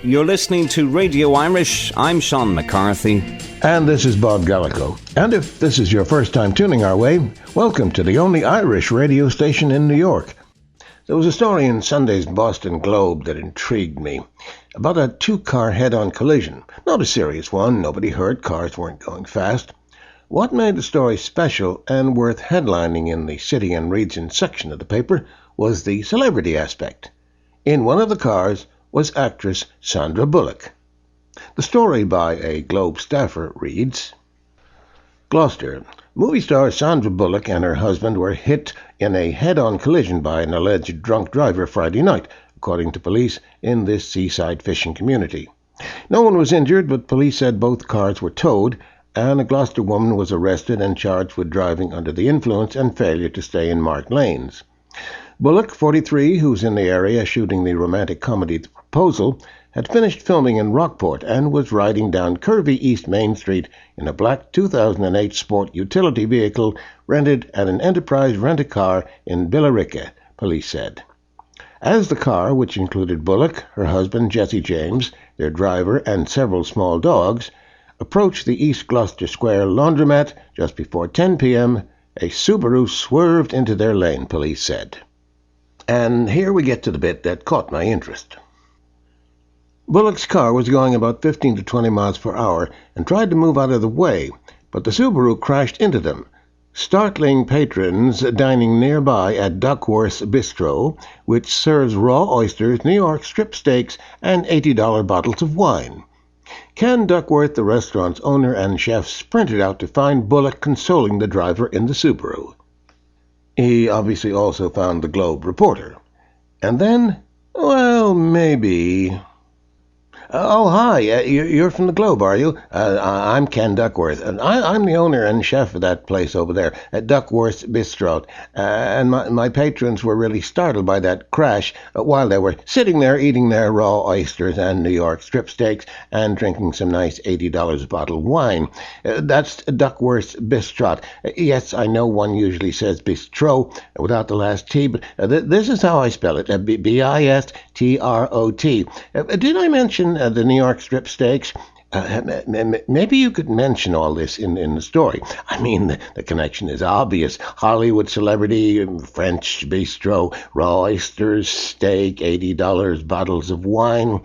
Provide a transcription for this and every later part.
You're listening to Radio Irish. I'm Sean McCarthy. And this is Bob Gallico. And if this is your first time tuning our way, welcome to the only Irish radio station in New York. There was a story in Sunday's Boston Globe that intrigued me about a two-car head-on collision. Not a serious one, nobody hurt, cars weren't going fast. What made the story special and worth headlining in the City and Region section of the paper was the celebrity aspect. In one of the cars was actress Sandra Bullock. The story by a Globe staffer reads, Gloucester. Movie star Sandra Bullock and her husband were hit in a head-on collision by an alleged drunk driver Friday night, according to police in this seaside fishing community. No one was injured, but police said both cars were towed, and a Gloucester woman was arrested and charged with driving under the influence and failure to stay in marked lanes. Bullock, 43, who's in the area shooting the romantic comedy The Proposal, had finished filming in Rockport and was riding down curvy East Main Street in a black 2008 sport utility vehicle rented at an Enterprise Rent-A-Car in Billerica, police said. As the car, which included Bullock, her husband Jesse James, their driver, and several small dogs, approached the East Gloucester Square laundromat just before 10 p.m., a Subaru swerved into their lane, police said. And here we get to the bit that caught my interest. Bullock's car was going about 15 to 20 miles per hour and tried to move out of the way, but the Subaru crashed into them, startling patrons dining nearby at Duckworth's Bistro, which serves raw oysters, New York strip steaks, and $80 bottles of wine. Ken Duckworth, the restaurant's owner and chef, sprinted out to find Bullock consoling the driver in the Subaru. He obviously also found the Globe reporter. And then, well, maybe... Oh, hi, you're from the Globe, are you? I'm Ken Duckworth, and I'm the owner and chef of that place over there, at Duckworth's Bistro, and my patrons were really startled by that crash while they were sitting there eating their raw oysters and New York strip steaks and drinking some nice $80 bottle wine. That's Duckworth's Bistro. Yes, I know one usually says bistro without the last T, but this is how I spell it, Bistrot. Did I mention the New York strip steaks? Maybe you could mention all this in the story. I mean, the connection is obvious. Hollywood celebrity, French bistro, raw oysters, steak, $80 bottles of wine.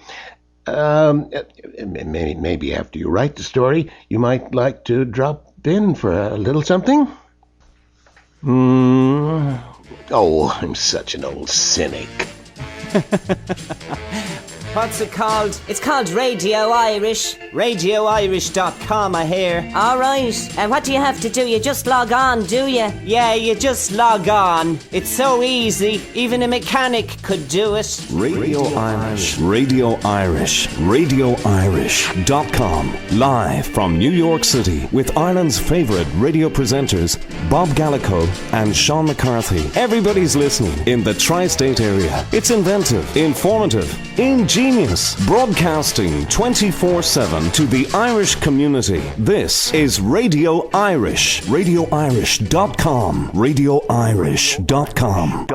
Maybe after you write the story, you might like to drop in for a little something? Oh, I'm such an old cynic. What's it called? It's called Radio Irish. RadioIrish.com, I hear. All right. And what do you have to do? You just log on, do you? Yeah, you just log on. It's so easy. Even a mechanic could do it. Radio Irish. Radio Irish. RadioIrish.com. Live from New York City with Ireland's favourite radio presenters, Bob Gallico and Sean McCarthy. Everybody's listening in the tri-state area. It's inventive, informative, ingenious, broadcasting 24/7 to the Irish community. This is Radio Irish. RadioIrish.com. RadioIrish.com.